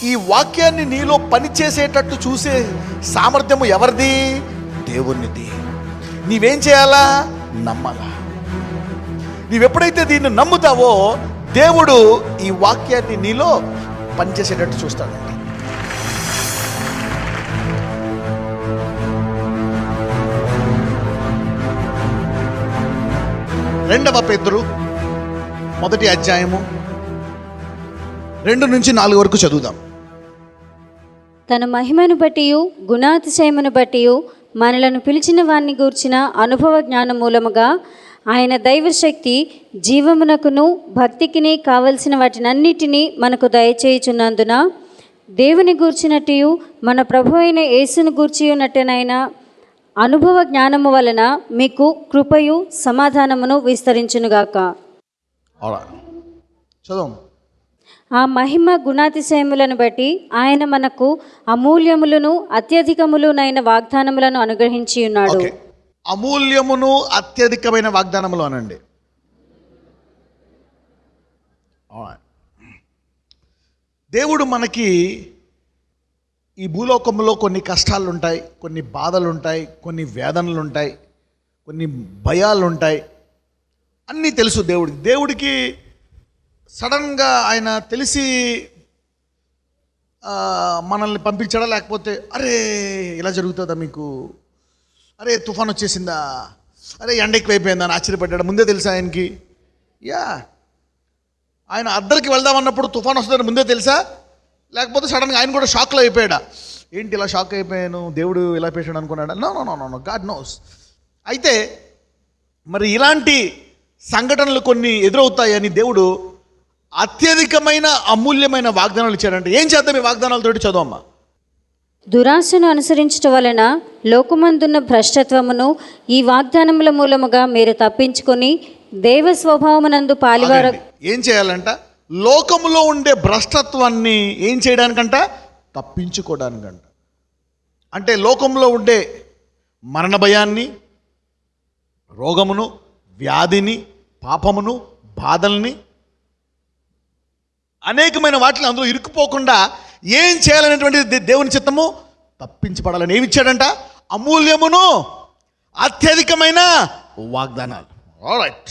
ఈ వాక్యాన్ని నీలో పనిచేసేటట్టు చూసే సామర్థ్యము ఎవరిది? దేవునిది. నీవేం చేయాలా? నమ్మాలా. నీవెప్పుడైతే దీన్ని నమ్ముతావో దేవుడు ఈ వాక్యాన్ని నీలో పనిచేసేటట్టు చూస్తాడండి. రెండవ పేతురు 1వ అధ్యాయము 2 నుంచి 4 వరకు చదువుదాం. తన మహిమను బట్టి గుణాతిశయమును బట్టి మనలను పిలిచిన వారిని గూర్చిన అనుభవ జ్ఞాన మూలముగా ఆయన దైవశక్తి జీవమునకును భక్తికిని కావలసిన వాటినన్నిటినీ మనకు దయచేయుచున్నందున దేవుని గూర్చినట్టు మన ప్రభు అయిన యేసును గూర్చి ఉన్నట్టనైనా అనుభవ జ్ఞానము వలన మీకు కృపయు సమాధానమును విస్తరించునుగాక. చదువు. ఆ మహిమ గుణాతిశయములను బట్టి ఆయన మనకు అమూల్యములను అత్యధికములునైన వాగ్దానములను అనుగ్రహించి ఉన్నాడు. అమూల్యమును అత్యధికమైన వాగ్దానములు అనండి. దేవుడు మనకి ఈ భూలోకంలో కొన్ని కష్టాలు ఉంటాయి, కొన్ని బాధలు ఉంటాయి, కొన్ని వేదనలు ఉంటాయి, కొన్ని భయాలు ఉంటాయి, అన్నీ తెలుసు దేవుడికి. సడన్గా ఆయన తెలిసి మనల్ని పంపించాడా, లేకపోతే అరే ఇలా జరుగుతుందా మీకు, అరే తుఫాన్ వచ్చేసిందా, అరే ఎండ ఎక్కువైపోయిందా అని ఆశ్చర్యపడ్డాడు? ముందే తెలుసా ఆయనకి? ఆయన అద్దరికి వెళ్దామన్నప్పుడు తుఫాన్ వస్తుందని ముందే తెలుసా? లేకపోతే సడన్గా ఆయన కూడా షాక్లో అయిపోయాడా? ఏంటి ఇలా షాక్ అయిపోయాను, దేవుడు ఇలా పేషాడు అనుకున్నాడా? No no no no, God knows. అయితే మరి ఇలాంటి సంఘటనలు కొన్ని ఎదురవుతాయని దేవుడు అత్యధికమైన అమూల్యమైన వాగ్దానాలు ఇచ్చాడంటే ఏం చేద్దాం ఈ వాగ్దానాలతోటి? చదవమ్మా. దురాశను అనుసరించడం వలన లోకమందున్న భ్రష్టత్వమును ఈ వాగ్దానముల మూలముగా మీరు తప్పించుకొని దైవ స్వభావమునందు పాలివారు. ఏం చేయాలంట? లోకములో ఉండే భ్రష్టత్వాన్ని ఏం చేయడానికంట? తప్పించుకోవడానికంట. అంటే లోకంలో ఉండే మరణ భయాన్ని, రోగమును, వ్యాధిని, పాపమును, బాధల్ని, అనేకమైన వాటిని అందులో ఇరుక్కుపోకుండా ఏం చేయాలనేటువంటి దేవుని చిత్తము తప్పించబడాలని ఏమి ఇచ్చాడంట? అమూల్యమును అత్యధికమైన వాగ్దానాలు. Alright,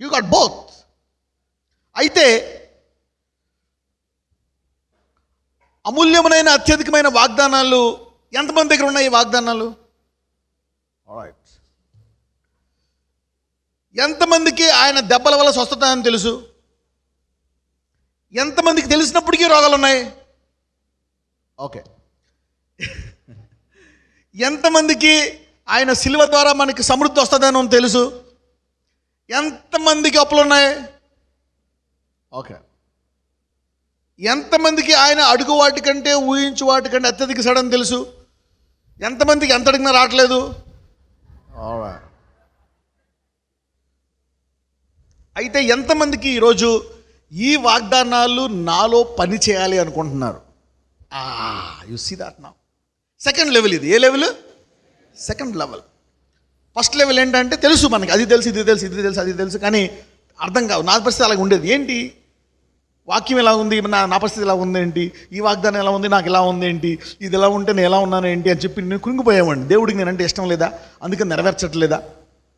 you got both. అయితే అమూల్యమునైన అత్యధికమైన వాగ్దానాలు ఎంతమంది దగ్గర ఉన్నాయి? ఈ వాగ్దానాలు ఆల్రైట్. ఎంతమందికి ఆయన దెబ్బల వల్ల స్వస్థత అని తెలుసు? ఎంతమందికి తెలిసినప్పటికీ రోగాలు ఉన్నాయి? ఓకే. ఎంతమందికి ఆయన శిలువ ద్వారా మనకి సమృద్ధి వస్తుందని తెలుసు? ఎంతమందికి అప్పులు ఉన్నాయి? ఓకే. ఎంతమందికి ఆయన అడుగు వాటికంటే ఊహించు వాటికంటే అత్యధిక సడని తెలుసు? ఎంతమందికి ఎంత అడిగినా రావట్లేదు? అయితే ఎంతమందికి ఈరోజు ఈ వాగ్దానాలు నాలో పని చేయాలి అనుకుంటున్నారు? You see that now. Second level ఇది. ఏ level? Second level. First level ఏంటంటే తెలుసు మనకి, అది తెలుసు, ఇది తెలుసు, ఇది తెలుసు, అది తెలుసు, కానీ అర్థం కావు. నా పరిస్థితి అలాగ ఉండేది. ఏంటి వాక్యం ఎలా ఉంది, నా పరిస్థితి ఎలా ఉంది ఏంటి, ఈ వాగ్దానం ఎలా ఉంది, నాకు ఎలా ఉంది ఏంటి, ఇది ఎలా ఉంటే నేను ఎలా ఉన్నాను ఏంటి అని చెప్పి నేను కృంగిపోయామండి. దేవుడికి నేనంటే ఇష్టం లేదా, అందుకని నెరవేర్చట్లేదా,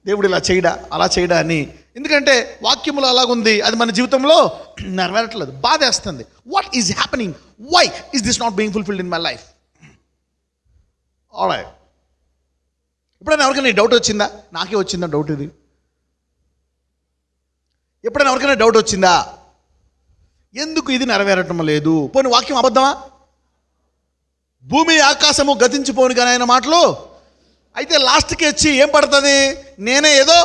దేవుడు ఇలా చేయడా అలా చేయడా అని. ఎందుకంటే వాక్యములో అలాగుంది, అది మన జీవితంలో నెరవేరట్లేదు, బాధేస్తుంది. What is happening? Why is this not being fulfilled in my life? Alright. ఎప్పుడైనా ఎవరికైనా డౌట్ వచ్చిందా? నాకే వచ్చిందా డౌట్ ఇది? ఎప్పుడైనా ఎవరికైనా డౌట్ వచ్చిందా? ఎందుకు ఇది నెరవేరటం లేదు? పోనీ వాక్యం అబద్ధమా? భూమి ఆకాశము గతించిపోను కానీ ఆయన మాటలు. అయితే లాస్ట్కి వచ్చి ఏం పడుతుంది? నేనే ఏదో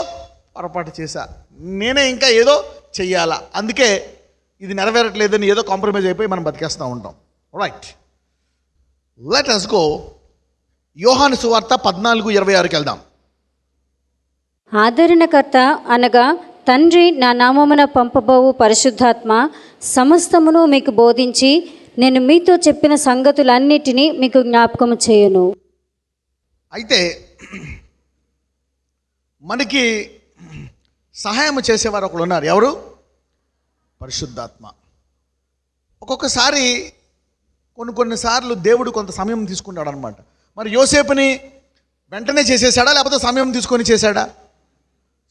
పొరపాటు చేశా, నేనే ఇంకా ఏదో చెయ్యాలా, అందుకే ఇది నెరవేరట్లేదని ఏదో కాంప్రమైజ్ అయిపోయి మనం బతికేస్తూ ఉంటాం. Right, let us go. యోహాను సువార్త 14:26కి వెళ్దాం. ఆదరణకర్త అనగా తండ్రి నా నామమున పంపబోవు పరిశుద్ధాత్మ సమస్తమును మీకు బోధించి నేను మీతో చెప్పిన సంగతులన్నిటినీ మీకు జ్ఞాపకము చేయును. అయితే మనకి సహాయం చేసేవారు ఒకళ్ళు ఉన్నారు. ఎవరు? పరిశుద్ధాత్మ. ఒక్కొక్కసారి కొన్నిసార్లు దేవుడు కొంత సమయం తీసుకుంటాడు అనమాట. మరి యోసేపుని వెంటనే చేసేసాడా, లేకపోతే సమయం తీసుకొని చేశాడా?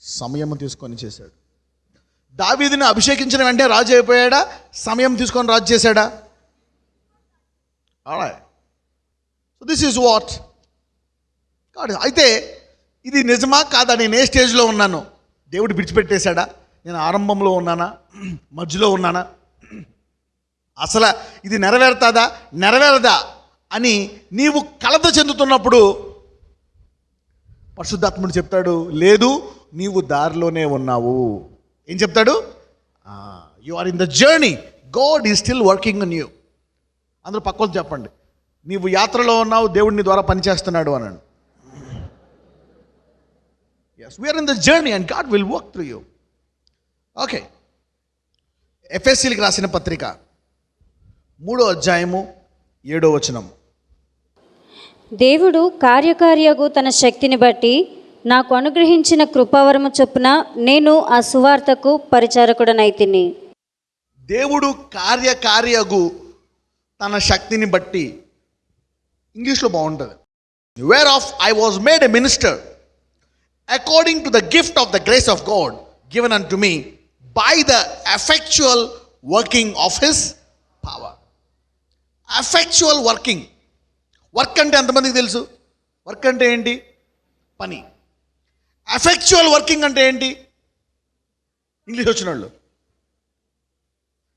సమయం తీసుకొని చేశాడు. దావీదుని అభిషేకించిన వెంటనే రాజు అయిపోయాడా, సమయం తీసుకొని రాజు చేశాడా? సో దిస్ ఈజ్ వాట్ కాదు. అయితే ఇది నిజమా కాదా? నేను ఏ స్టేజ్లో ఉన్నాను? దేవుడు విడిచిపెట్టేశాడా? నేను ఆరంభంలో ఉన్నానా, మధ్యలో ఉన్నానా, అసలు ఇది నెరవేరుతుందా నెరవేరదా అని నీవు కలత చెందుతున్నప్పుడు పరిశుద్ధాత్ముడు చెప్తాడు, లేదు, నీవు దారిలోనే ఉన్నావు. ఏం చెప్తాడు? You are in the journey, God is still working on you. అందరూ పక్కన చెప్పండి, నీవు యాత్రలో ఉన్నావు, దేవుడు నీ ద్వారా పనిచేస్తున్నాడు అన్నాడు. Yes, we are in the journey and God will work through you. Okay, ఎఫెసీలకు రాసిన పత్రిక 3వ అధ్యాయము 7వ వచనం. దేవుడు కార్యకార్యగు తన శక్తిని బట్టి నాకు అనుగ్రహించిన కృపావరము చొప్పున నేను ఆ సువార్తకు పరిచారకుడనైతిని. దేవుడు కార్యకార్యగు తన శక్తిని బట్టి, ఇంగ్లీష్లో బాగుంటుంది, whereof I was made a minister according to the gift of the grace of God given unto me by the effectual working of his power. Effectual working. Work అంటే ఎంతమందికి తెలుసు? వర్క్ అంటే ఏంటి? పని. Effectual working అంటే ఏంటి? English వచ్చిన వాళ్ళు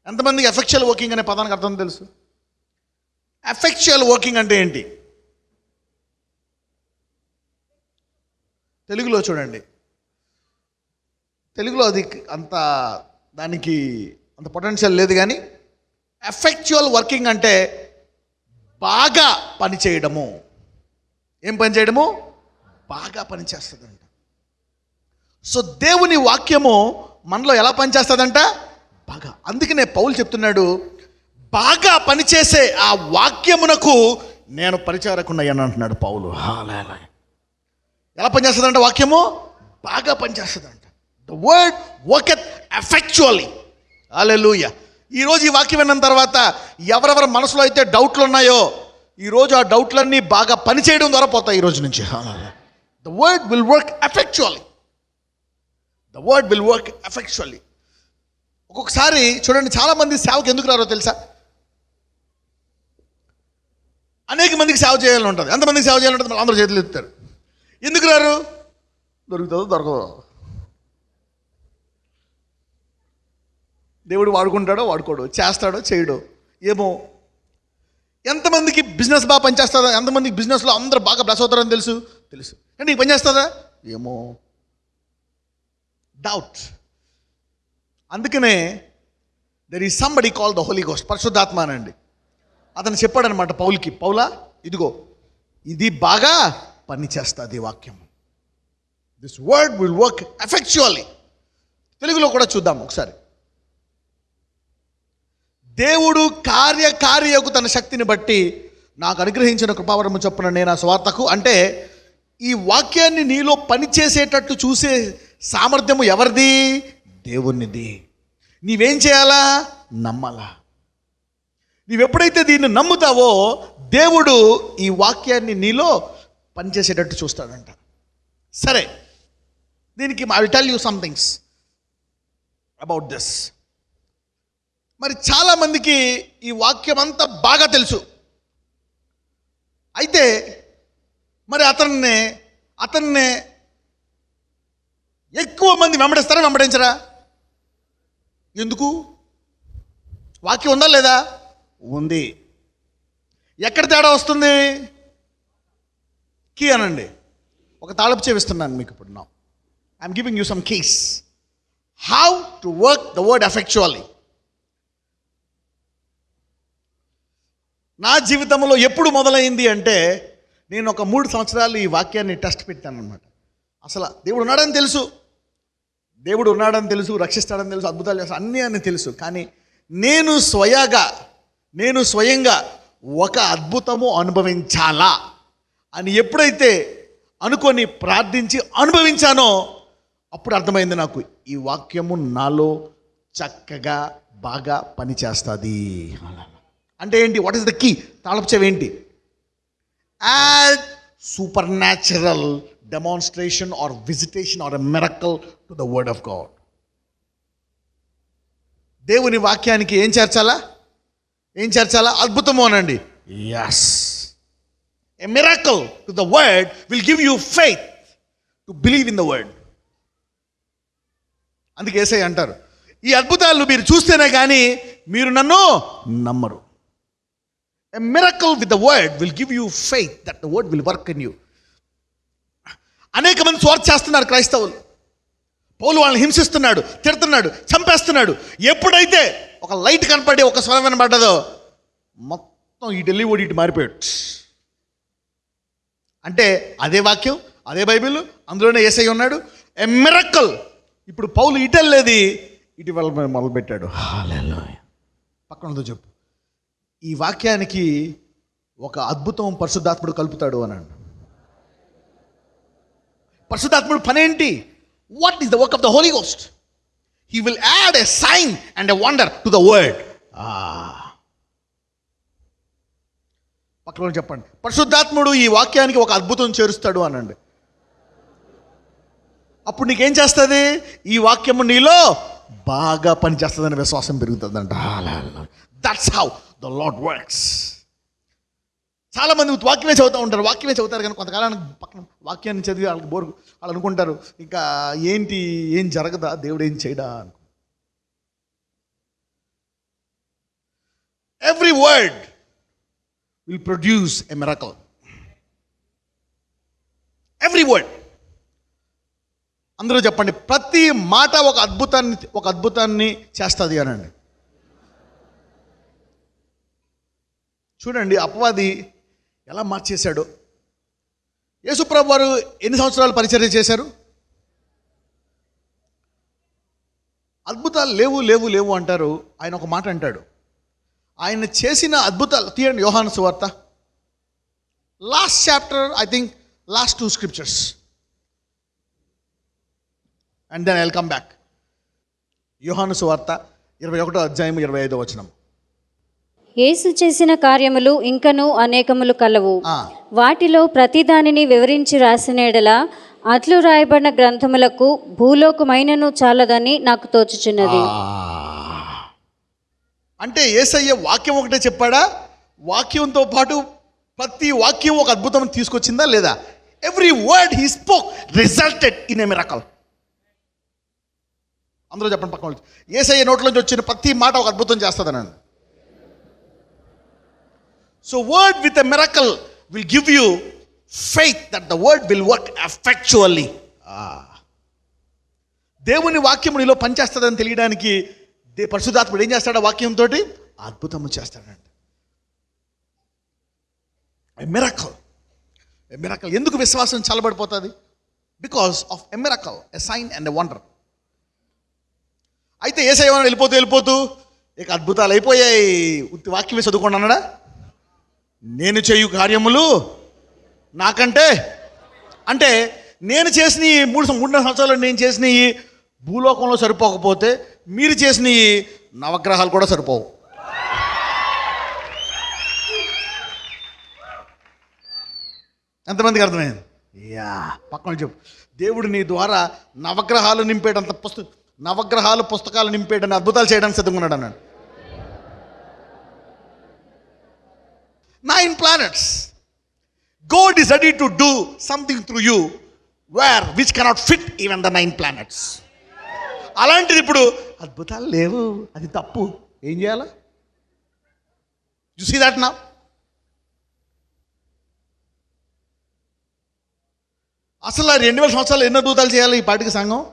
ఎంతమందికి ఎఫెక్చువల్ వర్కింగ్ అనే పదానికి అర్థం తెలుసు? ఎఫెక్చువల్ వర్కింగ్ అంటే ఏంటి? తెలుగులో చూడండి, తెలుగులో అది దానికి అంత పొటెన్షియల్ లేదు, కానీ ఎఫెక్చువల్ వర్కింగ్ అంటే బాగా పని చేయడము. ఏం పని చేయడము? బాగా పని చేస్తుందంట. సో దేవుని వాక్యము మనలో ఎలా పనిచేస్తుందంట? బాగా. అందుకనే పౌలు చెప్తున్నాడు, బాగా పనిచేసే ఆ వాక్యమునకు నేను పరిచారకున్నయ్యని అంటున్నాడు పౌలు. ఎలా పనిచేస్తుందంట వాక్యము? బాగా పనిచేస్తుందంట. The word వర్కెత్ ఎఫెక్చువల్లీ. హల్లెలూయా. ఈరోజు ఈ వాక్యం విన్న తర్వాత ఎవరెవరి మనసులో అయితే డౌట్లు ఉన్నాయో, ఈరోజు ఆ డౌట్లన్నీ బాగా పనిచేయడం ద్వారా పోతాయి ఈరోజు నుంచి. The word will work effectually. The word will work effectually. ఒక్కొక్కసారి చూడండి, చాలామంది సేవకు ఎందుకు రారో తెలుసా? అనేక మందికి సేవ చేయాలని ఉంటుంది. ఎంతమందికి సేవ చేయాలంటే మళ్ళీ అందరూ చేతులు ఎత్తారు. ఎందుకు రారు? దొరుకుతుందో దొరకదో, దేవుడు వాడుకుంటాడో వాడుకోడు, చేస్తాడో చేయడో ఏమో. ఎంతమందికి బిజినెస్ బాగా పనిచేస్తుందా? ఎంతమందికి బిజినెస్లో అందరూ బాగా బ్లెస్ అవుతారని తెలుసు? కానీ నీకు పనిచేస్తుందా? ఏమో, డౌట్. అందుకనే there is somebody call the Holy Ghost, పరిశుద్ధాత్మ అనండి. అతను చెప్పాడనమాట పౌలుకి, పౌలా ఇదిగో ఇది బాగా పని చేస్తుంది వాక్యం. This word will work effectually. తెలుగులో కూడా చూద్దాం ఒకసారి. దేవుడు కార్యకార్యకు తన శక్తిని బట్టి నాకు అనుగ్రహించిన కృపావరము చొప్పున నేను ఆ సువార్తకు, అంటే ఈ వాక్యాన్ని నీలో పనిచేసేటట్టు చూసే సామర్థ్యము ఎవరిది? దేవునిది. నీవేం చేయాలా? నమ్మాలా. నీవెప్పుడైతే దీన్ని నమ్ముతావో దేవుడు ఈ వాక్యాన్ని నీలో పనిచేసేటట్టు చూస్తాడంట. సరే, దీనికి I will tell you some things about this. మరి చాలామందికి ఈ వాక్యం అంతా బాగా తెలుసు. అయితే మరి అతన్నే ఎక్కువ మంది వెంబడిస్తారా వెంబడించరా? ఎందుకు? వాక్యం ఉందా లేదా? ఉంది. ఎక్కడ తేడా వస్తుంది? కీ అనండి. ఒక తాళపు చెవిస్తున్నాను మీకు ఇప్పుడు. నా I'm giving you some keys how to work the word effectually. నా జీవితంలో ఎప్పుడు మొదలైంది అంటే, నేను ఒక 3 సంవత్సరాలు ఈ వాక్యాన్ని టెస్ట్ పెట్టాను అనమాట. అసలు దేవుడు ఉన్నాడని తెలుసు, రక్షిస్తాడని తెలుసు, అద్భుతాలు చేస్తాడు అన్నీ అని తెలుసు. కానీ నేను స్వయంగా ఒక అద్భుతము అనుభవించాలా అని ఎప్పుడైతే అనుకొని ప్రార్థించి అనుభవించానో అప్పుడు అర్థమైంది నాకు, ఈ వాక్యము నాలో చక్కగా బాగా పనిచేస్తుంది. అంటే ఏంటి? What is the key? తాళపు చెవి ఏంటి? Add supernatural demonstration or visitation or a miracle to the word of God. దేవుని వాక్యానికి ఏం చేర్చాలా? అద్భుతము అనండి. Yes, a miracle to the word will give you faith to believe in the word. అందుకే యేసయ్య అంటారు, ఈ అద్భుతాలు మీరు చూస్తేనే కానీ మీరు నన్ను నమ్మరు. ఎ miracle with the word will give you faith that the word will work in you. అనేక మంది స్వార్థ చేస్తున్నారు క్రైస్తవులు. పౌలు వాళ్ళని హింసిస్తున్నాడు, తిడుతున్నాడు, చంపేస్తున్నాడు. ఎప్పుడైతే ఒక లైట్ కనపడి ఒక స్వరం వినబడ్డదో మొత్తం ఇటు వెళ్ళి ఓడి ఇటు మారిపోయాడు. అంటే అదే వాక్యం, అదే బైబిల్, అందులోనే యేసయ్య ఉన్నాడు. ఎ మిరకల్. ఇప్పుడు పౌలు ఇటు వెళ్ళేది ఇటు వెళ్ళ మొదలుపెట్టాడు. హల్లెలూయా. పక్కనతో చెప్పు, ఈ వాక్యానికి ఒక అద్భుతం పరిశుద్ధాత్ముడు కలుపుతాడు అన్నాడు. పరిశుద్ధాత్ముడు పనేంటి? What is the work of the Holy Ghost? He will add a sign and a wonder to the word. పక్కన చెప్పండి, పరిశుద్ధాత్ముడు ఈ వాక్యానికి ఒక అద్భుతం చేరుస్తాడు అనండి. అప్పుడు నీకేం చేస్తుంది? ఈ వాక్యము నీలో బాగా పనిచేస్తుందని విశ్వాసం పెరుగుతుందంట. That's how the Lord works. చాలామంది వాక్యమే చదువుతారు కానీ కొంతకాలానికి పక్కన వాక్యాన్ని చదివి వాళ్ళకి బోరు, వాళ్ళు అనుకుంటారు ఇంకా ఏం జరగదా, దేవుడు ఏం చేయడా అనుకో. Every word will produce a miracle. Every word. అందరూ చెప్పండి, ప్రతి మాట ఒక అద్భుతాన్ని చేస్తుంది అనండి. చూడండి అపవాది ఎలా మార్చేశాడు. యేసుప్రభు వారు ఎన్ని సంవత్సరాలు పరిచర్య చేశారు? అద్భుతాలు లేవు అంటారు. ఆయన ఒక మాట అంటాడు. ఆయన చేసిన అద్భుతాలు తీయండి, యోహాను సువార్త last chapter, I think last 2 scriptures and then I will come back. యోహాను సువార్త 21వ అధ్యాయం 25వ వచనం. యేసు చేసిన కార్యములు ఇంకను అనేకములు కలవు. వాటిలో ప్రతిదానిని వివరించి రాసిన యెడల అట్లు రాయబడిన గ్రంథములకు భూలోకమైనను చాలదని నాకు తోచుచున్నది. అంటే యేసయ్య వాక్యం ఒకటే చెప్పాడా? వాక్యంతో పాటు ప్రతి వాక్యం ఒక అద్భుతం తీసుకొచ్చిందా లేదా? Every word he spoke resulted in a miracle. అందరూ చెప్పండి పక్కన వాళ్ళు, యేసయ్య నోట్లోంచి వచ్చిన ప్రతి మాట ఒక అద్భుతం చేస్తుందనండి. So word with a miracle will give you faith that the word will work effectually. దేవుని వాక్యము నీలో పనిచేస్తుందని తెలియడానికి పరిశుద్ధాత్ముడు ఏం చేస్తాడు? వాక్యంతో అద్భుతము చేస్తాడండి. A miracle. ఎందుకు విశ్వాసం చల్లబడిపోతుంది? Because of a miracle, a sign and a wonder. అయితే యేసయ్య వెళ్ళిపోతూ ఇక అద్భుతాలు అయిపోయాయి, వాక్యమే చదువుకోండి అన్నాడా? నేను చేయు కార్యములు నాకంటే, అంటే నేను చేసిన ఈ 3 సంవత్సరాలు నేను చేసిన ఈ భూలోకంలో సరిపోకపోతే మీరు చేసిన ఈ నవగ్రహాలు కూడా సరిపోవు. ఎంతమందికి అర్థమైంది? పక్కన చెప్పు, దేవుడు నీ ద్వారా నవగ్రహాలు పుస్తకాలు నింపేటని అద్భుతాలు చేయడానికి సిద్ధంగా ఉన్నాడు అన్నాడు. 9 planets. God is ready to do something through you which cannot fit even the 9 planets. అలాంటిది ఇప్పుడు అద్భుతాలు లేవు, అది తప్పు. ఏం చేయాలా? You see that now? అసలు 2000 సంవత్సరాలు ఎన్నో అద్భుతాలు చేయాలి ఈ పాటికి సంఘం.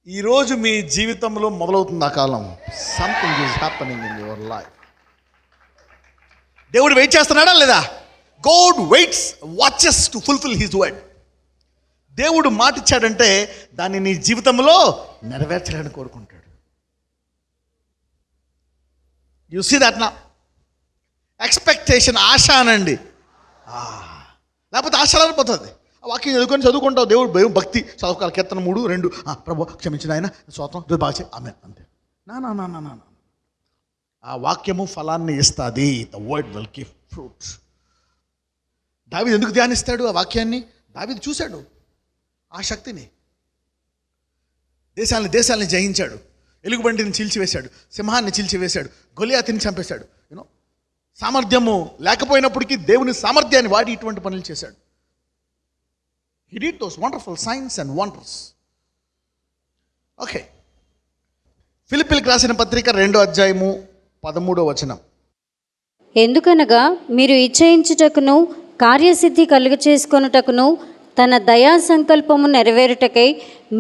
ఈరోజు మీ జీవితంలో మొదలవుతుంది ఆ కాలం. Something is happening in your life. దేవుడు వెయిట్ చేస్తున్నాడా లేదా? God waits, watches to fulfil his word. దేవుడు మాట ఇచ్చాడంటే దాన్ని నీ జీవితంలో నెరవేర్చాలని కోరుకుంటాడు. యు సీ దట్ నా ఎక్స్పెక్టేషన్, ఆశ అనండి. లేకపోతే ఆశ పోతుంది. ఆ వాక్యం చదువుకుంటావు, దేవుడు భయం భక్తి చదువుకోవాలి. కీర్తన 3:2 ప్రభు క్షమించిన ఆయన స్తోత్రం బాగా చే ఆమె అంతే. నా ఆ వాక్యము ఫలాన్ని ఇస్తుంది. The word will give fruits. దావీదు ఎందుకు ధ్యానిస్తాడు ఆ వాక్యాన్ని? దావీదు చూశాడు ఆ శక్తిని. దేశాలని జయించాడు, ఎలుగుబంటిని చీల్చివేశాడు, సింహాన్ని చీల్చివేశాడు, గొలియాతిని చంపేశాడు. యూనో, సామర్థ్యము లేకపోయినప్పటికీ దేవుని సామర్థ్యాన్ని వాడి ఇటువంటి పనులు చేశాడు. He did those wonderful signs and wonders. Okay, ఫిలిప్పీలకు రాసిన పత్రిక 2:13 ఎందుకనగా మీరు ఇచ్చయించుటకును కార్యసిద్ధి కలుగచేసుకొనుటకును తన దయా సంకల్పము నెరవేరుటకై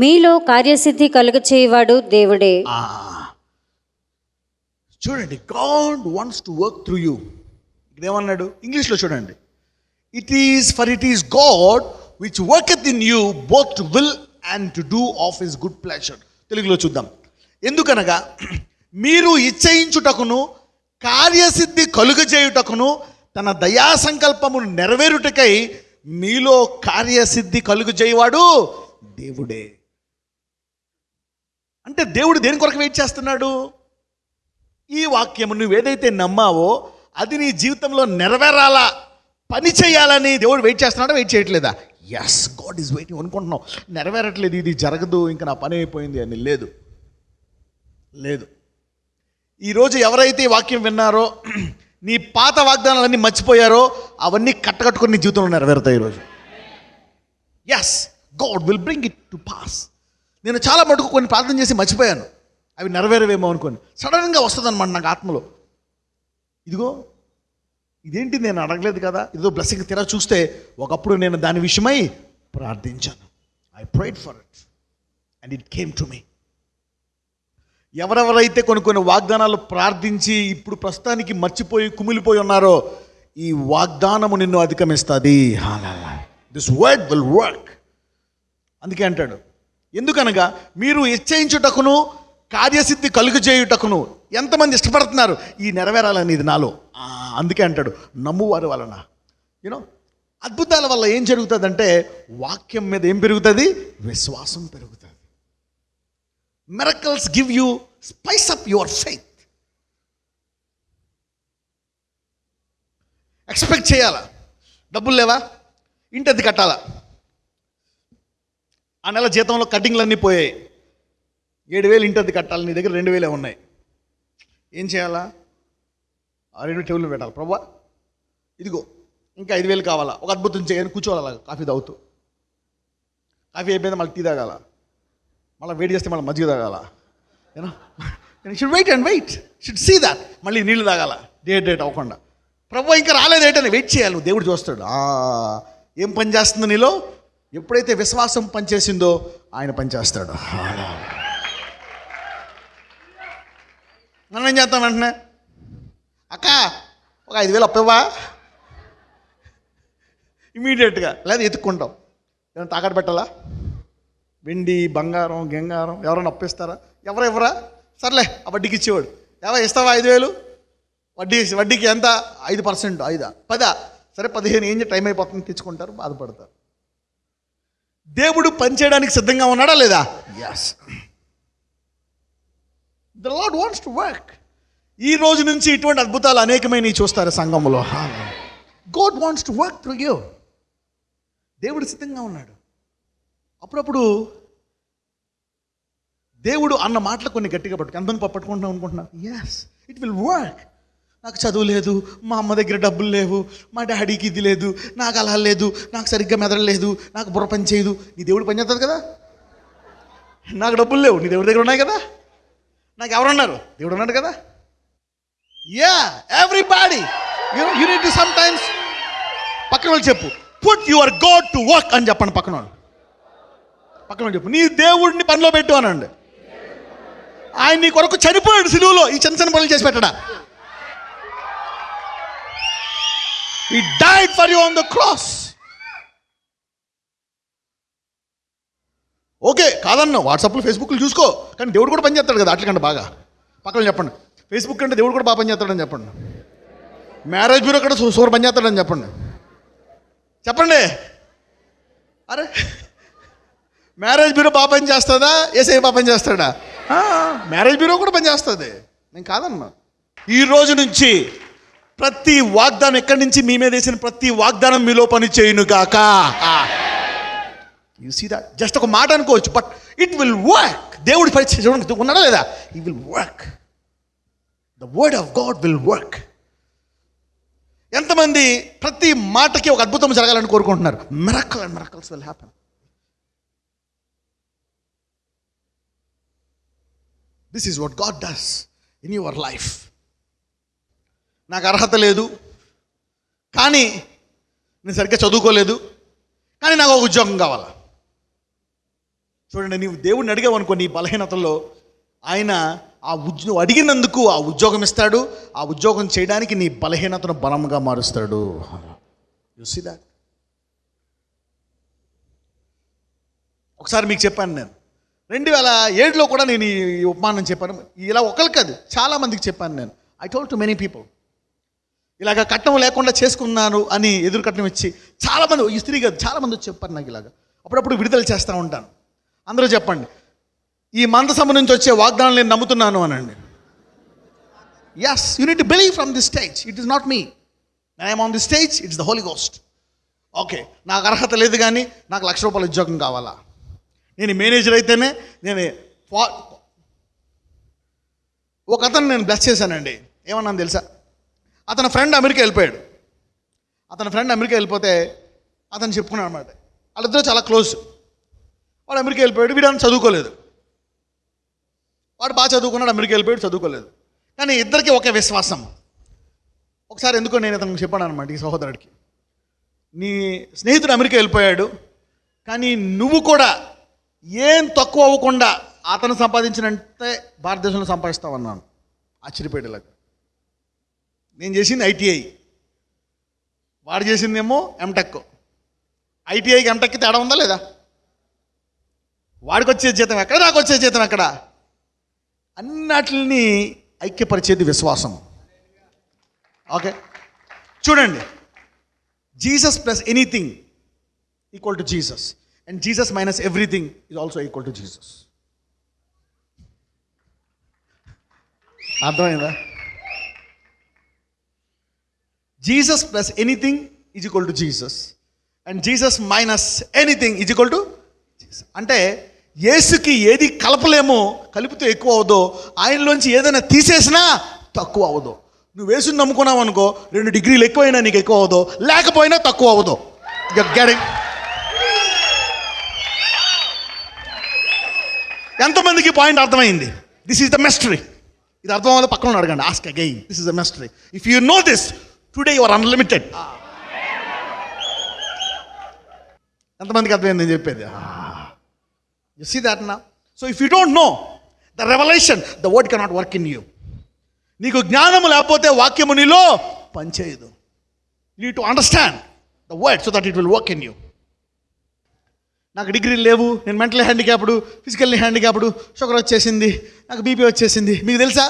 మీలో కార్యసిద్ధి కలుగచేయవాడు దేవుడే. చూడండి, God wants to work through you. ఇక్కడ ఏమన్నాడు ఇంగ్లీష్లో చూడండి, it is God which worketh in you both to will and to do of his good pleasure. తెలుగులో చూద్దాం. ఎందుకనగా మీరు ఇచ్చయించుటకును కార్యసిద్ధి కలుగజేయుటకును తన దయా సంకల్పమును నెరవేరుటకై మీలో కార్యసిద్ధి కలుగజేయవాడు దేవుడే. అంటే దేవుడు దేని కొరకు వెయిట్ చేస్తున్నాడు? ఈ వాక్యము నువ్వు ఏదైతే నమ్మావో అది నీ జీవితంలో నెరవేరాలా, పని చేయాలని దేవుడు వెయిట్ చేస్తున్నాడా, వెయిట్ చేయట్లేదా? Yes, God is waiting. అనుకుంటున్నావు నెరవేరట్లేదు, ఇది జరగదు, ఇంకా నా పని అయిపోయింది అని. లేదు. ఈరోజు ఎవరైతే ఈ వాక్యం విన్నారో, నీ పాత వాగ్దానాలన్నీ మర్చిపోయారో అవన్నీ కట్టకట్టుకుని నీ జీవితంలో నెరవేరుతాయి ఈరోజు. Yes, God will bring it to pass. నేను చాలా మటుకు కొన్ని ప్రార్థన చేసి మర్చిపోయాను, అవి నెరవేరవేమో అనుకోని సడన్గా వస్తుంది అనమాట నాకు ఆత్మలో. ఇదిగో ఇదేంటి, నేను అడగలేదు కదా, ఇదో బ్లెస్సింగ్. తెర చూస్తే ఒకప్పుడు నేను దాని విషయమై ప్రార్థించాను. I prayed for it and it came to me. ఎవరెవరైతే కొన్ని వాగ్దానాలు ప్రార్థించి ఇప్పుడు ప్రస్తుతానికి మర్చిపోయి కుమిలిపోయి ఉన్నారో, ఈ వాగ్దానము నిన్ను అధిగమిస్తుంది. This word will work. అందుకే అంటాడు, ఎందుకనగా మీరు ఇచ్చయించుటకును కార్యసిద్ధి కలుగజేయుటకును ఎంతమంది ఇష్టపడుతున్నారు ఈ నెరవేరాలని ఇది నాలో. అందుకే అంటాడు, నమ్మువారి వలన. యూనో, అద్భుతాల వల్ల ఏం జరుగుతుందంటే వాక్యం మీద ఏం పెరుగుతుంది? విశ్వాసం పెరుగుతుంది. Miracles give you, spice up your faith. Expect చేయాలా? డబ్బులు లేవా? ఇంటి అది కట్టాలా? ఆ నెల జీతంలో కటింగ్లన్నీ పోయాయి. 7,000 ఇంటి అది కట్టాలి, నీ దగ్గర 2,000 ఉన్నాయి. ఏం చేయాలా? ఆ 2 టేబుల్ పెట్టాలి. ప్రభా ఇదిగో ఇంకా 5,000 కావాలా? ఒక అద్భుతం చేయని కూర్చోవాలా, కాఫీ తాగుతూ. కాఫీ అయిపోయింది, మళ్ళీ టీ తాగాల, మళ్ళీ వెయిట్ చేస్తే మళ్ళీ మజ్జిగ తాగాల. You know, should wait and wait, should see that. మళ్ళీ నీళ్ళు తాగాల, డేట్ అవ్వకుండా. ప్రభు ఇంకా రాలేదేంటని వెయిట్ చేయాలి. నువ్వు దేవుడు చూస్తాడు ఏం పని చేస్తుందో నీలో. ఎప్పుడైతే విశ్వాసం పనిచేసిందో ఆయన పనిచేస్తాడు. మనం ఏం చేస్తాం వెంటనే, అక్క ఒక 5,000 అప్పవా ఇమీడియట్గా, లేదా ఎత్తుక్కుంటాం. ఏమైనా తాకట్టు పెట్టాలా? వెండి బంగారం గంగారం ఎవరైనా అప్పిస్తారా? ఎవరా? సర్లే ఆ వడ్డీకి ఇచ్చేవాడు. ఇస్తావా 5,000? వడ్డీకి ఎంత? 5%. 5 10 సరే 15. ఏం టైం అయిపోతుంది, తెచ్చుకుంటారు, బాధపడతారు. దేవుడు పనిచేయడానికి సిద్ధంగా ఉన్నాడా లేదా? Yes, the Lord wants to work. ఈ రోజు నుంచి ఇటువంటి అద్భుతాలు అనేకమైనవి చూస్తారు సంఘంలో. God wants to work through you. దేవుడు సిద్ధంగా ఉన్నాడు. అప్పుడప్పుడు దేవుడు అన్న మాటలు కొన్ని గట్టిగా ఎంతమంది పట్టుకుంటున్నాం అనుకుంటున్నా? Yes, it will work. నాకు చదువు లేదు, మా అమ్మ దగ్గర డబ్బులు లేవు, మా డాడీకి ఇది లేదు, నాకు అలా లేదు, నాకు సరిగ్గా మెదడలేదు, నాకు బుర్ర పని చేయదు. నీ దేవుడు పని చేస్తుంది కదా. నాకు డబ్బులు లేవు, నీ దేవుడి దగ్గర ఉన్నాయి కదా. నాకు ఎవరున్నారు? దేవుడు ఉన్నాడు కదా. Yeah, everybody you need to some times పక్కన వాళ్ళు చెప్పు, put your God to work అని చెప్పండి. పక్కన వాళ్ళు చెప్పు, నీ దేవుడిని పనిలో పెట్టు అనండి. ఆయన నీ కొరకు చనిపోయాడు సిలువలో, ఈ చిన్న చిన్న పనులు చేసి పెట్టడా. He died for you on the cross. Okay కాదన్నా, వాట్సాప్లో ఫేస్బుక్లు చూసుకో, కానీ దేవుడు కూడా పని చేస్తాడు కదా అట్లకంటే బాగా. పక్కన చెప్పండి, ఫేస్బుక్ అంటే దేవుడు కూడా బాగా పని చేస్తాడని చెప్పండి. మ్యారేజ్ బ్యూరో కూడా సూపర్ పని చేస్తాడని చెప్పండి. అరే మ్యారేజ్ బ్యూరో బాగా పని చేస్తుందా, ఏసఐ బాగా పని చేస్తాడా? మ్యారేజ్ బ్యూరో కూడా పని చేస్తుంది, నేను కాదన్నా. ఈ రోజు నుంచి ప్రతి వాగ్దానం, ఎక్కడి నుంచి మీ మీద వేసిన ప్రతి వాగ్దానం మీలో పని చేయును గాక. You see that? జస్ట్ ఒక మాట అనుకోవచ్చు, బట్ ఇట్ విల్ వర్క్. దేవుడి పరిచయం ఉన్నాడా లేదా? It will work. The word of God will work. ఎంతమంది ప్రతి మాటకి ఒక అద్భుతం జరగాలని కోరుకుంటున్నారు? Miracles will happen. This is what God does in your life. నాకు అర్హత లేదు, కానీ నేను సరిగ్గా చదువుకోలేదు, కానీ నాకు ఒక ఉద్యోగం కావాలా. చూడండి, నీవు దేవుడిని అడిగావు అనుకో, నీ బలహీనతల్లో ఆయన అడిగినందుకు ఆ ఉద్యోగం ఇస్తాడు. ఆ ఉద్యోగం చేయడానికి నీ బలహీనతను బలంగా మారుస్తాడు. You see that? ఒకసారి మీకు చెప్పాను, నేను 2007లో కూడా నేను ఈ ఉపమానం చెప్పాను. ఇలా ఒకరికి కాదు, చాలామందికి చెప్పాను నేను. I told to many people, ఇలాగ కట్నం లేకుండా చేసుకున్నాను అని ఎదురు కట్నం ఇచ్చి చాలామంది, ఈ స్త్రీ కాదు చాలామంది వచ్చి చెప్పారు నాకు. ఇలాగ అప్పుడప్పుడు విడుదల చేస్తూ ఉంటాను. అందరూ చెప్పండి, ఈ మందసము నుంచి వచ్చే వాగ్దానాలు నేను నమ్ముతున్నాను అనండి. Yes, you need to believe from the stage. It is not me, I'm on the stage, it's the Holy Ghost. Okay, నాకు అర్హత లేదు, కానీ నాకు ₹1,00,000 ఉద్యోగం కావాలా. నేను మేనేజర్ అయితేనే ఒక అతను నేను బ్లెస్ చేశానండి. ఏమన్నాను తెలుసా? అతని ఫ్రెండ్ అమెరికా వెళ్ళిపోయాడు. అతని ఫ్రెండ్ అమెరికా వెళ్ళిపోతే అతను చెప్పుకున్నాడు అనమాట, వాళ్ళిద్దరూ చాలా క్లోజ్. వాడు అమెరికా వెళ్ళిపోయాడు, వీడు చదువుకోలేదు. వాడు బాగా చదువుకున్నాడు, అమెరికా వెళ్ళిపోయాడు, చదువుకోలేదు. కానీ ఇద్దరికి ఒకే విశ్వాసం. ఒకసారి ఎందుకో నేను అతనికి చెప్పాను అనమాట, ఈ సహోదరుడికి, నీ స్నేహితుడు అమెరికా వెళ్ళిపోయాడు, కానీ నువ్వు కూడా ఏం తక్కువ అవ్వకుండా అతను సంపాదించినంతే భారతదేశంలో సంపాదిస్తావన్నాను. ఆశ్చర్యపోయేలాగా. నేను చేసింది ఐటీఐ, వాడు చేసిందేమో ఎంటెక్. ఐటీఐకి ఎంటెక్కి తేడా ఉందా లేదా? వాడికి వచ్చే జీతం ఎక్కడ, నాకు వచ్చే జీతం ఎక్కడ? అన్నిటిని ఐక్యపరిచేది విశ్వాసం. ఓకే, చూడండి, Jesus plus anything equal to Jesus, and Jesus minus everything is also equal to Jesus. అర్థమైందా? Jesus plus anything is equal to Jesus, and Jesus minus anything is equal to Jesus. అంటే యేసుకి ఏది కలపలేమో, కలిపితే ఎక్కువ అవదో, ఆయనలోంచి ఏదైనా తీసేసినా తక్కువ అవదో. నువ్వు యేసుని నమ్ముకున్నావు అనుకో, 2 డిగ్రీలు ఎక్కువైనా నీకు ఎక్కువ అవదో, లేకపోయినా తక్కువ అవదో. గెటింగ్? ఎంతమందికి పాయింట్ అర్థమైంది? This is the mystery. ఇది అర్థం అవ్వాలి, పక్కన అడగండి, ask again. This is the mystery. If you know this, today you are unlimited. ఎంతమందికి అర్థమైంది నేను చెప్పేది? యు సీ దట్ నా? So if you don't know the revelation, the word cannot work in you. నీకు జ్ఞానము లేకపోతే వాక్యము నీలో పనిచేయదు. You need to understand the word so that it will work in you. నాకు డిగ్రీలు లేవు, నేను mental handicapped, physically handicapped, sugar వచ్చేసింది, నాకు బీపీ వచ్చేసింది. మీకు తెలుసా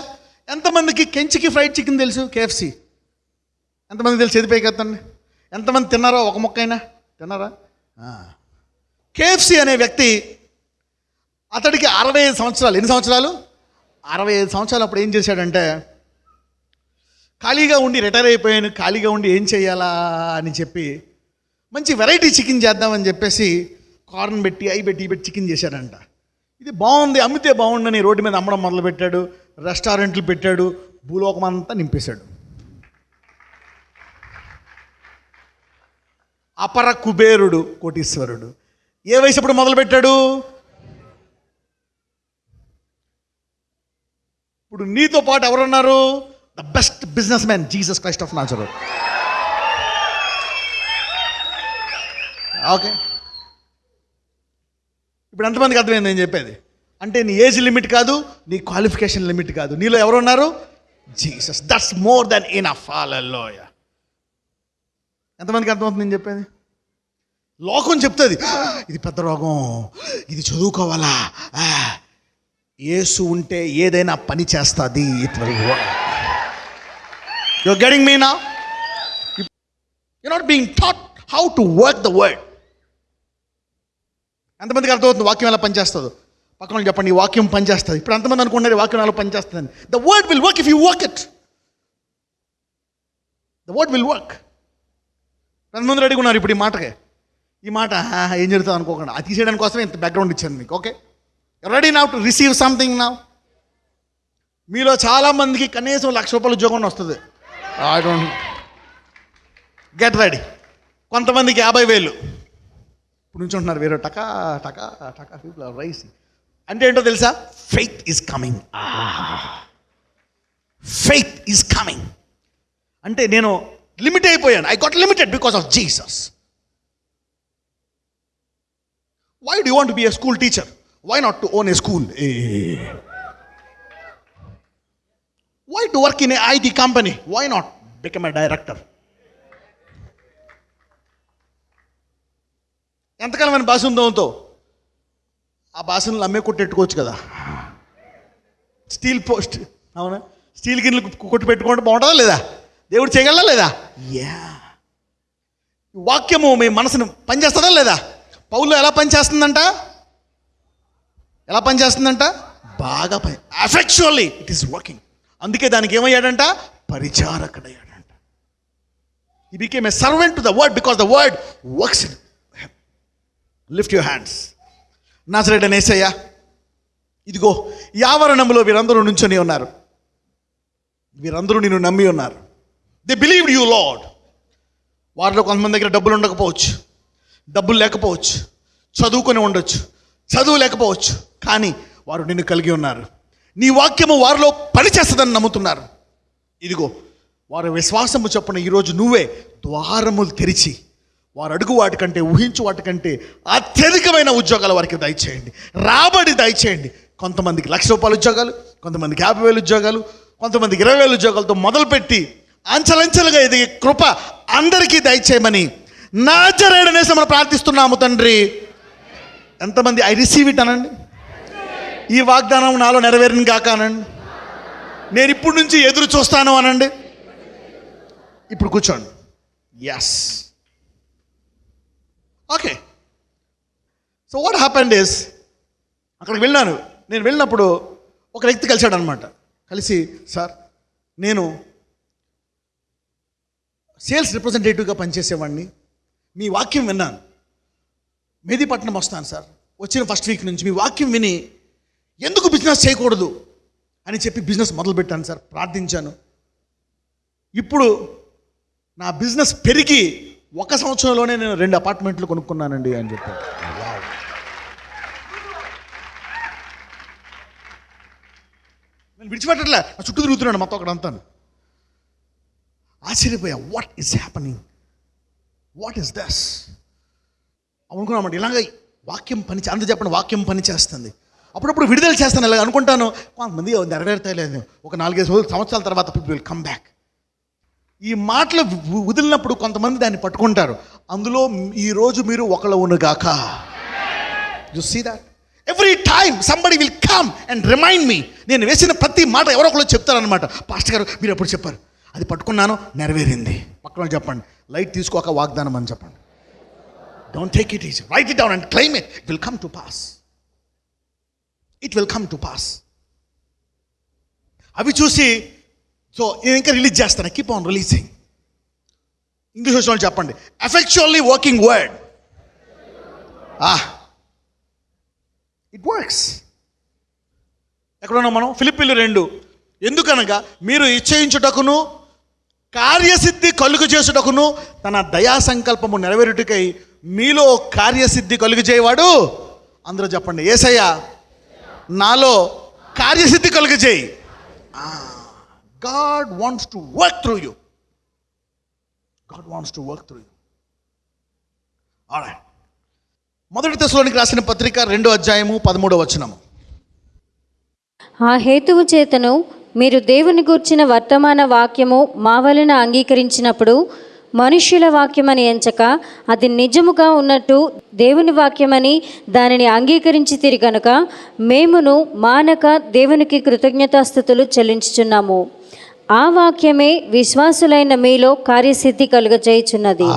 ఎంతమందికి కెంచికి ఫ్రైడ్ చికెన్ తెలుసు? KFC ఎంతమంది తెలుసు? ఎదిపోయి కదండి. ఎంతమంది తిన్నారో? ఒక మొక్కైనా తిన్నారా? KFC అనే వ్యక్తి, అతడికి 65 సంవత్సరాలు. ఎన్ని సంవత్సరాలు? 65 సంవత్సరాలు. అప్పుడు ఏం చేశాడంటే, ఖాళీగా ఉండి రిటైర్ అయిపోయాను, ఖాళీగా ఉండి ఏం చేయాలా అని చెప్పి మంచి వెరైటీ చికెన్ చేద్దామని చెప్పేసి కార్న్ పెట్టి అవి పెట్టి చికెన్ చేశాడంట. ఇది బాగుంది, అమ్మితే బాగుండని రోడ్డు మీద అమ్మడం మొదలుపెట్టాడు, రెస్టారెంట్లు పెట్టాడు, భూలోకం అంతా నింపేశాడు. అపర కుబేరుడు, కోటీశ్వరుడు. ఏ వయసు అప్పుడు మొదలుపెట్టాడు? ఇప్పుడు నీతో పాటు ఎవరున్నారు? The best business man, Jesus Christ of Nazareth. Okay, ఇప్పుడు ఎంతమందికి అర్థమైంది నేను చెప్పేది? అంటే నీ ఏజ్ లిమిట్ కాదు, నీ క్వాలిఫికేషన్ లిమిట్ కాదు, నీలో ఎవరున్నారు? Jesus. That's more than enough. Hallelujah. ఎంతమందికి అర్థమవుతుంది నేను చెప్పేది? లోకం చెప్తుంది ఇది పెద్ద రోగం, ఇది చదువుకోవాలా, యేసు ఉంటే ఏదైనా పని చేస్తుంది. It will work. You are getting me now? You are not being taught how to work the word. ఎంతమందికి అర్థమవుతుంది వాక్యం ఎలా పనిచేస్తుందో? పక్కన వాళ్ళకి చెప్పండి, ఈ వాక్యం పనిచేస్తుంది. ఇప్పుడు ఎంతమంది అనుకుంటారు ఈ వాక్యం ఎలా పనిచేస్తుందని? The word will work if you work it. The word will work. ఎంతమంది రెడీగా ఉన్నారు ఇప్పుడు ఈ మాట ఏం జరుగుతుంది అనుకోకుండా అది తీసేయడానికి కోసమే ఇంత బ్యాక్గ్రౌండ్ ఇచ్చాను మీకు. Okay, ready now to receive something now. మీలో చాలామందికి కనీసం ₹1,00,000 ఉద్యోగం వస్తుంది. I don't get ready. కొంతమందికి 50,000 ఇప్పుడు నుంచి ఉంటున్నారు. వేరే టకా టకా టకా పీపుల్ ఆర్ రైసింగ్. అంటే ఏంటో తెలుసా? Faith is coming. Faith is coming అంటే నేను లిమిట్ అయిపోయాను. I got limited because of Jesus. Why do you want to be a school teacher? Why not to own a school? Why to work in a IT company? Why not become a director? ఎంతకాలం అని భాష ఉందో ఆ భాషను అమ్మే కొట్టెట్టుకోవచ్చు కదా. Steel post, అవునా? Steel గిన్నెలు కొట్టి పెట్టుకుంటే బాగుంటుందా లేదా? దేవుడు చేయగలరా లేదా? యా. వాక్యము మీ మనసును పనిచేస్తుందా లేదా? పౌలు ఎలా పనిచేస్తుందంట? బాగా పని. Effectually it is working. అందుకే దానికి ఏమయ్యాడంట? పరిచారకుడయ్యాడంట. He became a servant to the word because the word works in him. Lift your hands. నజరేయుడైన యేసయ్య, ఇదిగో ఈ ఆవరణంలో వీరందరూ నుంచొని ఉన్నారు. వీరందరూ నిన్ను నమ్మి ఉన్నారు. They believed you lord. వారిలో కొంతమంది దగ్గర డబ్బులు ఉండకపోవచ్చు, డబ్బులు లేకపోవచ్చు, చదువుకొని ఉండొచ్చు, చదువు లేకపోవచ్చు, కానీ వారు నిన్ను కలిగి ఉన్నారు. నీ వాక్యము వారిలో పనిచేస్తుందని నమ్ముతున్నారు. ఇదిగో వారి విశ్వాసము చొప్పున ఈరోజు నువ్వే ద్వారములు తెరిచి వారు అడుగు వాటికంటే, ఊహించు వాటికంటే అత్యధికమైన ఉద్యోగాలు వారికి దయచేయండి, రాబడి దయచేయండి. కొంతమందికి ₹1,00,000 ఉద్యోగాలు, కొంతమందికి 50,000 ఉద్యోగాలు, కొంతమందికి 20,000 ఉద్యోగాలతో మొదలుపెట్టి అంచెలంచెలుగా ఎదిగే కృప అందరికీ దయచేయమని నజరేయుడైన యేసు మనం ప్రార్థిస్తున్నాము తండ్రి. ఎంతమంది ఐ రిసీవ్ ఇట్ అనండి? ఈ వాగ్దానం నాలో నెరవేరిన కాక అనండి. నేను ఇప్పుడు నుంచి ఎదురు చూస్తాను అనండి. ఇప్పుడు కూర్చోండి. Yes. Okay. So what happened is, అక్కడికి వెళ్ళాను. నేను వెళ్ళినప్పుడు ఒక వ్యక్తి కలిశాడు అనమాట. కలిసి, సార్ నేను సేల్స్ రిప్రజెంటేటివ్గా పనిచేసేవాడిని, మీ వాక్యం విన్నాను, మెహదీపట్నం వస్తాను సార్, వచ్చిన ఫస్ట్ వీక్ నుంచి మీ వాక్యం విని ఎందుకు బిజినెస్ చేయకూడదు అని చెప్పి బిజినెస్ మొదలుపెట్టాను సార్, ప్రార్థించాను. ఇప్పుడు నా బిజినెస్ పెరిగి 1 సంవత్సరంలోనే నేను 2 అపార్ట్మెంట్లు కొనుక్కున్నానండి అని చెప్పాను. నేను విడిచిపెట్టట్లే, నా చుట్టూ తిరుగుతున్నాను మొత్తం అక్కడ అంతాను. ఆశ్చర్యపోయా. What is happening? What is this? అనుకున్నామంటే ఇలాగ వాక్యం పని, అందరూ చెప్పండి వాక్యం పని చేస్తుంది. అప్పుడప్పుడు విడుదల చేస్తాను ఇలాగ అనుకుంటాను. కొంతమంది నెరవేరుతాయిలేదు, ఒక 4-5 సంవత్సరాల తర్వాత పీపుల్ విల్ కమ్ బ్యాక్. ఈ మాటలు వదిలినప్పుడు కొంతమంది దాన్ని పట్టుకుంటారు. అందులో ఈరోజు మీరు ఒకళ్ళు ఉన్నగాక. You see that every time somebody will come and remind me. నేను వేసిన ప్రతి మాట ఎవరో ఒకళ్ళు చెప్తారనమాట. పాస్టర్ గారు మీరు ఎప్పుడు చెప్పారు, అది పట్టుకున్నాను, నెరవేరింది. పక్కన చెప్పండి, లైట్ తీసుకోక వాగ్దానం అని చెప్పండి. Don't take it easy, right it down and claim it. It will come to pass. It will come to pass. అవి చూసి సో నేను ఇంకా రిలీజ్ చేస్తాను. Keep on releasing. ఇంగ్లీష్ వచ్చిన వాళ్ళు చెప్పండి, ఎఫెక్చువల్లీ వర్కింగ్ వర్డ్. It works. ఎక్కడున్నాం మనం? ఫిలిప్పీలు 2. ఎందుకనగా మీరు ఇచ్చయించుటకును కార్యసిద్ధి కలుగు చేసుటకును తన దయా సంకల్పము నెరవేరుటకై మీలో కార్యసిద్ధి కలుగు చేయవాడు. అందరూ చెప్పండి, యేసయ్య నాలో కార్యసిద్ధి కలుగు చేయి. God wants to work through you. God wants to work through you. All right. 1 తెస్సలోనికి రాసిన పత్రిక 2వ అధ్యాయము 13వ వచనము. ఆ హేతువు చేతను మీరు దేవుని గూర్చిన వర్తమాన వాక్యము మా వలన అంగీకరించినప్పుడు మనుష్యుల వాక్యమని ఎంచక అది నిజముగా ఉన్నట్టు దేవుని వాక్యమని దానిని అంగీకరించితిరి గనుక మేమును మానక దేవునికి కృతజ్ఞతాస్తుతులు చెల్లించుచున్నాము. ఆ వాక్యమే విశ్వాసులైన మీలో కార్యసిద్ధి కలుగజేయుచున్నది.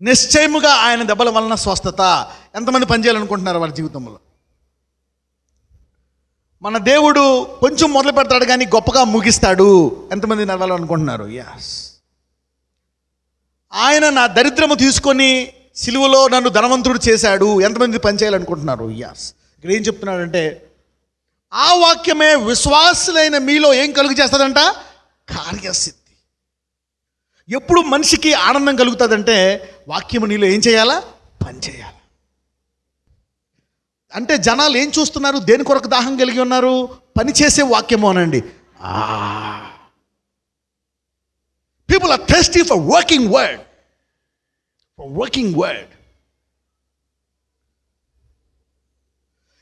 నిశ్చయముగా ఆయన దెబ్బల వలన స్వస్థత. ఎంతమంది పనిచేయాలనుకుంటున్నారు వారి జీవితంలో? మన దేవుడు కొంచెం మొదలు పెడతాడు కానీ గొప్పగా ముగిస్తాడు. ఎంతమంది నడవాలనుకుంటున్నారు? ఎస్. ఆయన నా దరిద్రము తీసుకొని సిలువలో నన్ను ధనవంతుడు చేశాడు. ఎంతమంది పనిచేయాలనుకుంటున్నారు? ఎస్. ఇక్కడ ఏం చెప్తున్నాడంటే, ఆ వాక్యమే విశ్వాసులైన మీలో ఏం కలుగు చేస్తుందంట? కార్యసిద్ధి. ఎప్పుడు మనిషికి ఆనందం కలుగుతుందంటే వాక్యము నీలో ఏం చేయాలా? పని చేయాలి. అంటే జనాలు ఏం చూస్తున్నారు? దేని కొరకు దాహం కలిగి ఉన్నారు? పని చేసే వాక్యము అనండి. People are thirsty for working word. For working word.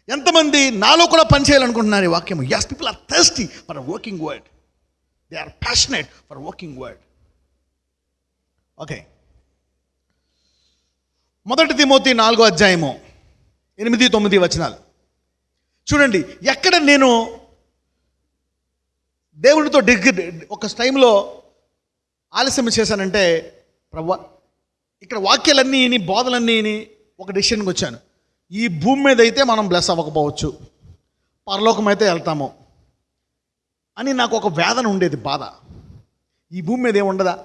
ఎంతమంది నాలో కూడా పని చేయాలనుకుంటున్నారు ఈ వాక్యము? yes, people are thirsty for a working word. They are passionate for a working word. Okay, 1 తిమోతి 4:8-9 చూడండి. ఎక్కడ నేను దేవునితో ఒక టైంలో ఆలస్యం చేశానంటే, ప్రభువా ఇక్కడ వాక్యాలన్నీ బోధలన్నీ ఒక డెసిషన్కి వచ్చాను. ఈ భూమి మీద అయితే మనం బ్లెస్ అవ్వకపోవచ్చు, పరలోకం అయితే వెళ్తాము అని నాకు ఒక వేదన ఉండేది, బాధ. ఈ భూమి మీద ఏముండదా?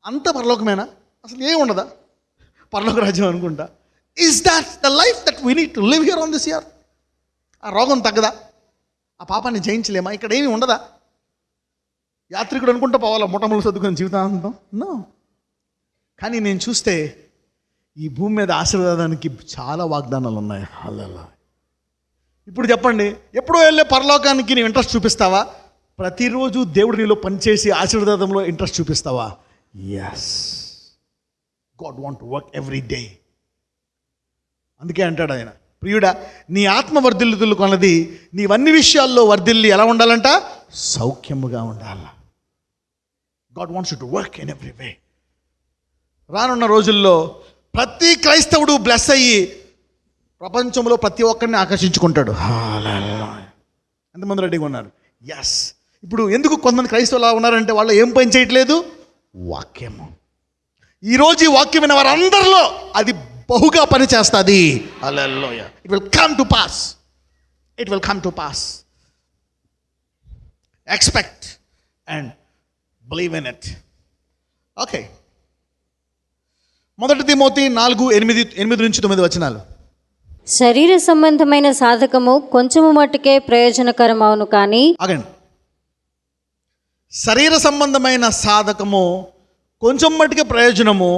అంత పరలోకమేనా? అసలు ఏముండదా? పరలోక రాజ్యం అనుకుంటా. Is that the life that we need to live here on this year? ఆ రోగం తగ్గదా? ఆ పాపాన్ని జయించలేమా? ఇక్కడ ఏమీ ఉండదా? యాత్రికుడు అనుకుంటా పోవాలా ముఠములు సర్దుకొని జీవితాంతం? నో. కానీ నేను చూస్తే ఈ భూమి మీద ఆశీర్వాదానికి చాలా వాగ్దానాలు ఉన్నాయి. అలా ఇప్పుడు చెప్పండి, ఎప్పుడో వెళ్ళే పరలోకానికి నీవు ఇంట్రెస్ట్ చూపిస్తావా? ప్రతిరోజు దేవుడు నీలో పనిచేసి ఆశీర్వాదంలో ఇంట్రెస్ట్ చూపిస్తావా? Yes. God want to work every day. అందుకే అంటాడు ఆయన, ప్రియుడా నీ ఆత్మ వర్ధిల్లుతులు కొన్నది, నీవన్ని విషయాల్లో వర్ధిల్లి ఎలా ఉండాలంట? సౌఖ్యముగా ఉండాల. God wants you to work in every way. రానున్న రోజుల్లో ప్రతి క్రైస్తవుడు బ్లెస్ అయ్యి ప్రపంచంలో ప్రతి ఒక్కరిని ఆకర్షించుకుంటాడు. ఎంతమంది రెడీగా ఉన్నారు? ఎస్. ఇప్పుడు ఎందుకు కొంతమంది క్రైస్తవులు అలా ఉన్నారంటే వాళ్ళు ఏం పని చేయట్లేదు? వాక్యము. ఈరోజు ఈ వాక్యం విన్న వారందరిలో అది బహుగా పని చేస్తుంది. Hallelujah. It will come to pass. It will come to pass. Expect and believe in it. Okay, 1 తిమోతి 4:8-9 శరీర సంబంధమైన సాధకము కొంచెము మట్టుకే ప్రయోజనకరమవును కానీ. ఆగండి. శరీర సంబంధమైన సాధకము కొంచెం మట్టుకే ప్రయోజనము,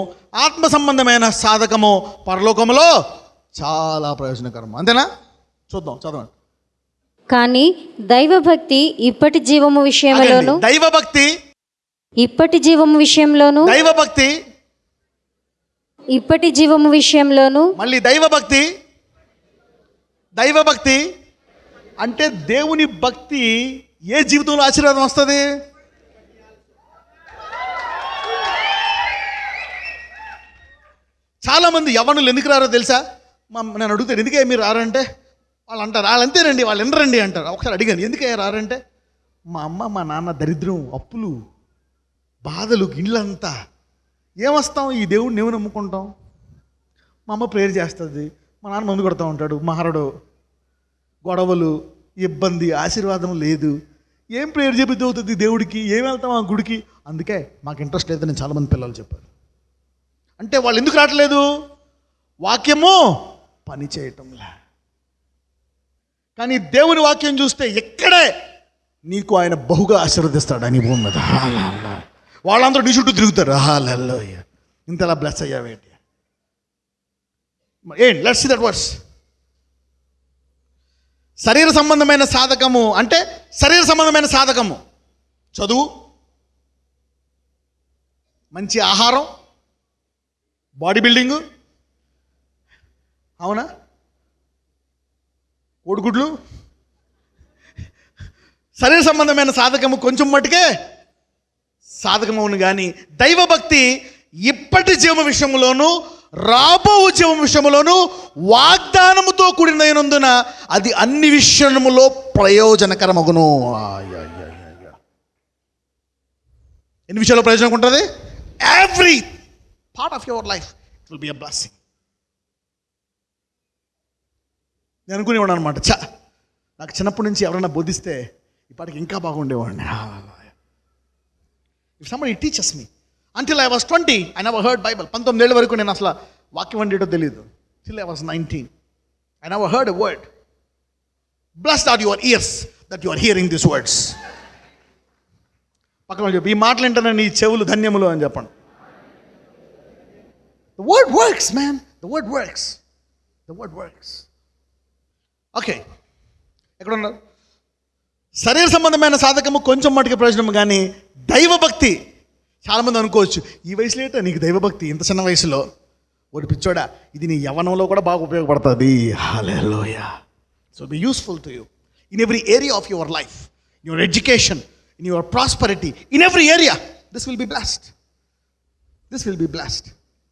ఆత్మ సంబంధమైన సాధకము పరలోకములో చాలా ప్రయోజనకరం. అంతేనా? చూద్దాం, చదవండి. కానీ దైవభక్తి ఇప్పటి జీవము విషయంలోను, దైవభక్తి ఇప్పటి జీవము విషయంలోను, దైవభక్తి ఇప్పటి జీవము విషయంలోను. మళ్ళీ దైవభక్తి అంటే దేవుని భక్తి ఏ జీవితంలో ఆశీర్వాదం వస్తుంది? చాలామంది యవ్వనులు ఎందుకు రారో తెలుసా? నేను అడుగుతాను, ఎందుకే మీరు రారంటే వాళ్ళు అంటారు, వాళ్ళు అంతేనండి, వాళ్ళు ఎండరండి అంటారు. ఒకసారి అడిగాను, ఎందుకే రారంటే, మా అమ్మ మా నాన్న దరిద్రం, అప్పులు, బాధలు, ఇళ్ళంతా ఏమొస్తాం, ఈ దేవుడిని ఏమి నమ్ముకుంటాం? మా అమ్మ ప్రేయర్ చేస్తుంది, మా నాన్న మందు కొడతా ఉంటాడు, మారడు, గొడవలు, ఇబ్బంది, ఆశీర్వాదం లేదు. ఏం ప్రేయర్ చెప్పిద్ది అవుతుంది దేవుడికి? ఏం వెళ్తాం ఆ గుడికి? అందుకే మాకు ఇంట్రెస్ట్ లేదని చాలామంది పిల్లలు చెప్పారు. అంటే వాళ్ళు ఎందుకు రావట్లేదు? వాక్యము పని చేయటంలే. కానీ దేవుని వాక్యం చూస్తే ఎక్కడే నీకు ఆయన బహుగా ఆశీర్వదిస్తాడు అని భూమి మీద. వాళ్ళందరూ నీ చుట్టూ తిరుగుతారు. హల్లెలూయా, ఇంతలా బ్లెస్ అయ్యావేంటి? Let's see that verse. శరీర సంబంధమైన సాధకము అంటే శరీర సంబంధమైన సాధకము చదువు, మంచి ఆహారం, బాడీ బిల్డింగు, అవునా, కోడిగుడ్లు. శరీర సంబంధమైన సాధకము కొంచెం మట్టుకే సాధకమవును. కానీ దైవభక్తి ఇప్పటి జీవం విషయంలోను రాబో జీవం విషయంలోను వాగ్దానముతో కూడినందున అది అన్ని విషయములో ప్రయోజనకరమగును. ఎన్ని విషయాల్లో ప్రయోజనం ఉంటుంది? Every part of your life it will be a blessing. నేను అనుకునేవాడు అనమాట, నాకు చిన్నప్పటి నుంచి ఎవరైనా బోధిస్తే ఇప్పటికి ఇంకా బాగుండేవాడిని. If somebody teachers me. Until I was 20 I never heard Bible. 19 ఏళ్ళ వరకు నేను అసలు వాక్యం వండేటో తెలియదు. Till I was 19 I never heard a word. Blessed are your ears that you are hearing this words. పక్కన చెప్పి, ఈ మాటలు వింటానని నీ చెవులు ధన్యములు అని చెప్పండి. The word works, man. The word works. The word works. Okay, ఎక్కడ ఉన్నారు? శరీర సంబంధమైన సాధకము కొంచెం మటుకు ప్రయోజనం, కానీ దైవభక్తి చాలామంది అనుకోవచ్చు, ఈ వయసులో ఏంటో నీకు దైవభక్తి ఇంత చిన్న వయసులో? ఒకటి పిచ్చోడా, ఇది నీ యవ్వనంలో కూడా బాగా ఉపయోగపడుతుంది. Hallelujah. So be useful to you in every area of your life, your education, in your prosperity, in every area. This will be blessed. This will be blessed.